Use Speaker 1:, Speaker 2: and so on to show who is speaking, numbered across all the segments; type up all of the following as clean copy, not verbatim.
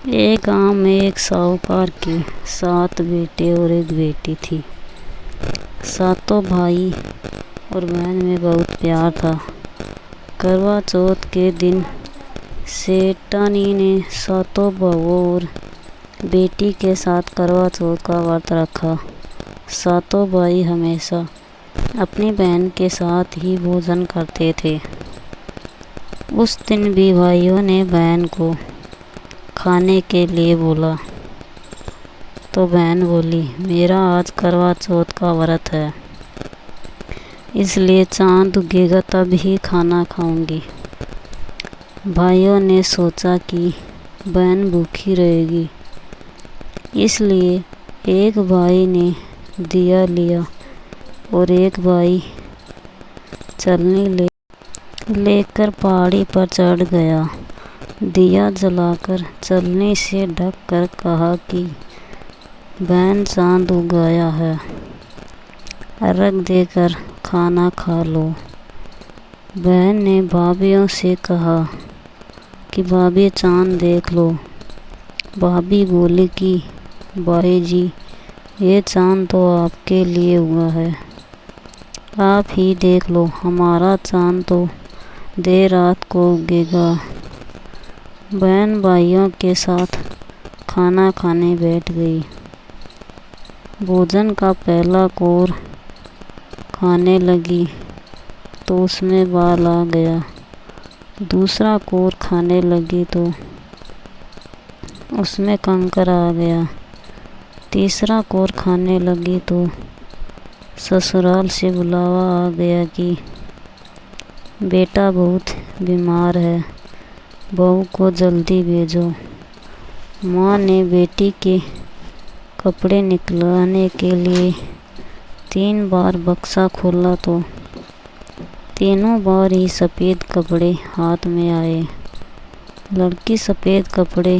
Speaker 1: एक गांव में एक साहूकार के 7 बेटे और एक बेटी थी। सातों भाई और बहन में बहुत प्यार था। करवा चौथ के दिन सेठानी ने सातों बहुओं और बेटी के साथ करवा चौथ का व्रत रखा। सातों भाई हमेशा अपनी बहन के साथ ही भोजन करते थे। उस दिन भी भाइयों ने बहन को खाने के लिए बोला तो बहन बोली, मेरा आज करवा चौथ का व्रत है, इसलिए चांद उगेगा तब ही खाना खाऊंगी। भाइयों ने सोचा कि बहन भूखी रहेगी, इसलिए एक भाई ने दिया लिया और एक भाई चलनी लेकर पहाड़ी पर चढ़ गया। दिया जलाकर चलनी से ढक कर कहा कि बहन चांद उगाया है, अर्घ देकर खाना खा लो। बहन ने भाभियों से कहा कि भाभी चांद देख लो। भाभी बोली कि भाई जी, ये चांद तो आपके लिए हुआ है, आप ही देख लो, हमारा चांद तो देर रात को उगेगा। बहन भाइयों के साथ खाना खाने बैठ गई। भोजन का पहला कौर खाने लगी तो उसमें बाल आ गया। दूसरा कौर खाने लगी तो उसमें कंकर आ गया। तीसरा कौर खाने लगी तो ससुराल से बुलावा आ गया कि बेटा बहुत बीमार है, बहू को जल्दी भेजो। माँ ने बेटी के कपड़े निकलवाने के लिए 3 बार बक्सा खोला तो तीनों बार ही सफ़ेद कपड़े हाथ में आए। लड़की सफ़ेद कपड़े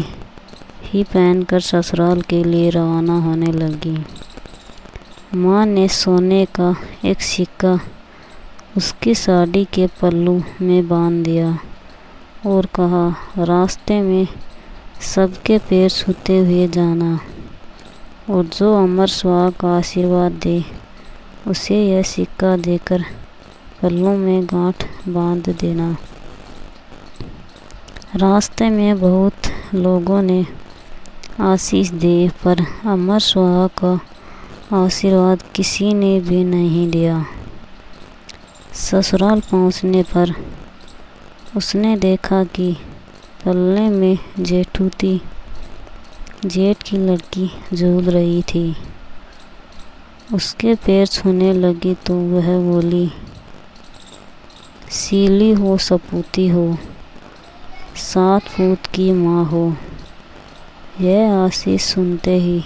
Speaker 1: ही पहनकर ससुराल के लिए रवाना होने लगी। माँ ने सोने का एक सिक्का उसकी साड़ी के पल्लू में बांध दिया और कहा, रास्ते में सबके पैर छूते हुए जाना और जो अमर सुहाग का आशीर्वाद दे उसे यह सिक्का देकर पल्लू में गांठ बांध देना। रास्ते में बहुत लोगों ने आशीष दी पर अमर सुहाग का आशीर्वाद किसी ने भी नहीं लिया। ससुराल पहुंचने पर उसने देखा कि पल्ले में जेठू थी। जेठ की लड़की झूल रही थी। उसके पैर छूने लगी तो वह बोली, सीली हो सपूती हो, 7 पूत की माँ हो। यह आशीष सुनते ही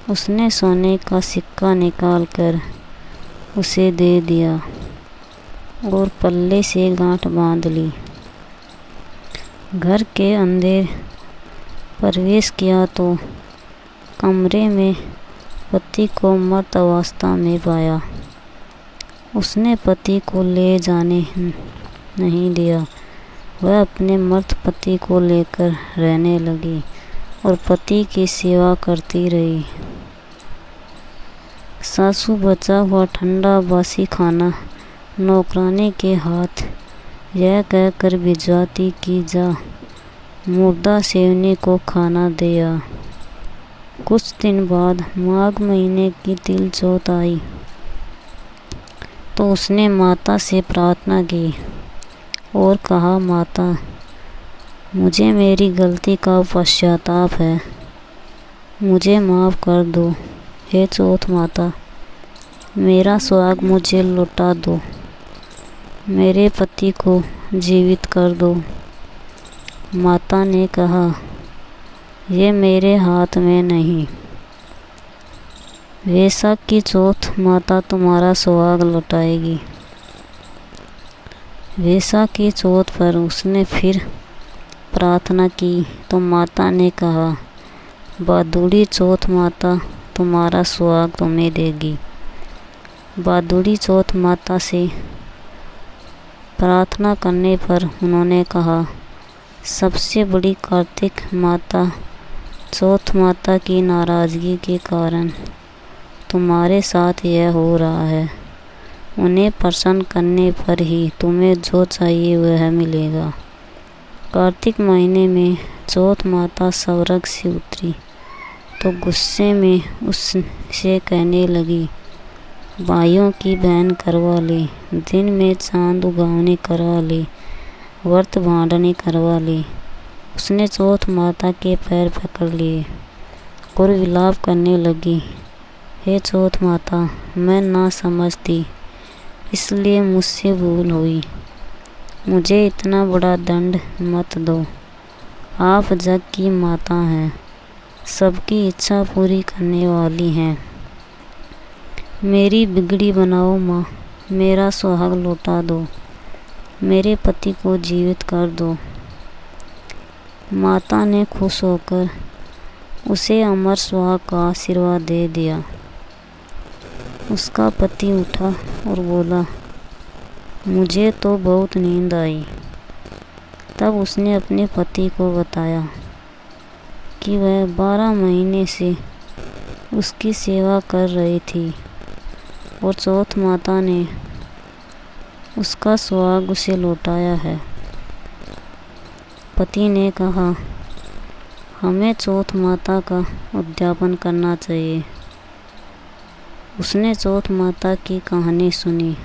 Speaker 1: उसने सोने का सिक्का निकाल कर उसे दे दिया और पल्ले से गांठ बांध ली। घर के अंदर प्रवेश किया तो कमरे में पति को मृत अवस्था में पाया। उसने पति को ले जाने नहीं दिया। वह अपने मृत पति को लेकर रहने लगी और पति की सेवा करती रही। सासू बचा हुआ ठंडा बासी खाना नौकरानी के हाथ यह कहकर भिजवाती कि जा मुर्दा सेवनी को खाना दे आ। कुछ दिन बाद माघ महीने की तिल चौथ आई तो उसने माता से प्रार्थना की और कहा, माता, मुझे मेरी गलती का पश्चाताप है, मुझे माफ़ कर दो। हे चौथ माता, मेरा सुहाग मुझे लौटा दो, मेरे पति को जीवित कर दो। माता ने कहा, ये मेरे हाथ में नहीं। वैशाख की चौथ माता तुम्हारा सुहाग लौटाएगी। वैशाख की चौथ पर उसने फिर प्रार्थना की तो माता ने कहा, भादुड़ी चौथ माता तुम्हारा सुहाग तुम्हें देगी। भादुड़ी चौथ माता से प्रार्थना करने पर उन्होंने कहा, सबसे बड़ी कार्तिक माता चौथ माता की नाराज़गी के कारण तुम्हारे साथ यह हो रहा है। उन्हें प्रसन्न करने पर ही तुम्हें जो चाहिए वह मिलेगा। कार्तिक महीने में चौथ माता स्वर्ग से उतरी तो गुस्से में उससे कहने लगी, भाइयों की बहन करवा ले, दिन में चांद उगावनी करवा ले, व्रत बांधनी करवा ले। उसने चौथ माता के पैर पकड़ लिए और विलाप करने लगी, हे चौथ माता, मैं ना समझती इसलिए मुझसे भूल हुई। मुझे इतना बड़ा दंड मत दो। आप जग की माता हैं, सबकी इच्छा पूरी करने वाली हैं। मेरी बिगड़ी बनाओ माँ, मेरा सुहाग लौटा दो, मेरे पति को जीवित कर दो। माता ने खुश होकर उसे अमर सुहाग का आशीर्वाद दे दिया। उसका पति उठा और बोला, मुझे तो बहुत नींद आई। तब उसने अपने पति को बताया कि वह 12 महीने से उसकी सेवा कर रही थी और चौथ माता ने उसका सुहाग उसे लौटाया है। पति ने कहा, हमें चौथ माता का उद्यापन करना चाहिए। उसने चौथ माता की कहानी सुनी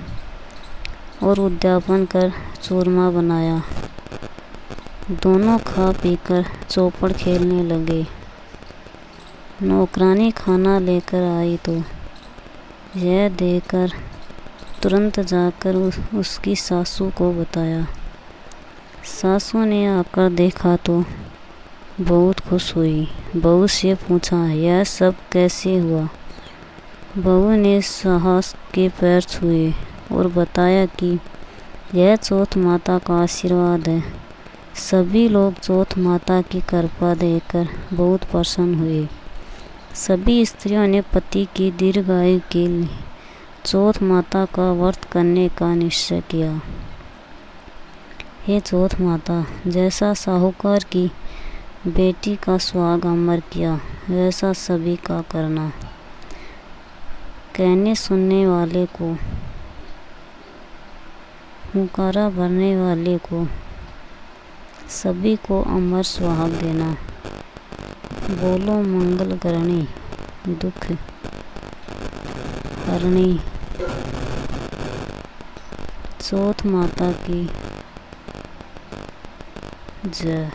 Speaker 1: और उद्यापन कर चूरमा बनाया। दोनों खा पीकर चौपड़ खेलने लगे। नौकरानी खाना लेकर आई तो यह देखकर तुरंत जाकर उसकी सासू को बताया। सासू ने आकर देखा तो बहुत खुश हुई। बहू से पूछा, यह सब कैसे हुआ? बहू ने सास के पैर छुए और बताया कि यह चौथ माता का आशीर्वाद है। सभी लोग चौथ माता की कृपा देखकर बहुत प्रसन्न हुए। सभी स्त्रियों ने पति की दीर्घायु के लिए चौथ माता का व्रत करने का निश्चय किया। हे चौथ माता, जैसा साहूकार की बेटी का सुहाग अमर किया, वैसा सभी का करना। कहने सुनने वाले को, हुंकारा भरने वाले को, सभी को अमर सुहाग देना। बोलो मंगल करणी, दुख हरणी चौथ माता की जय।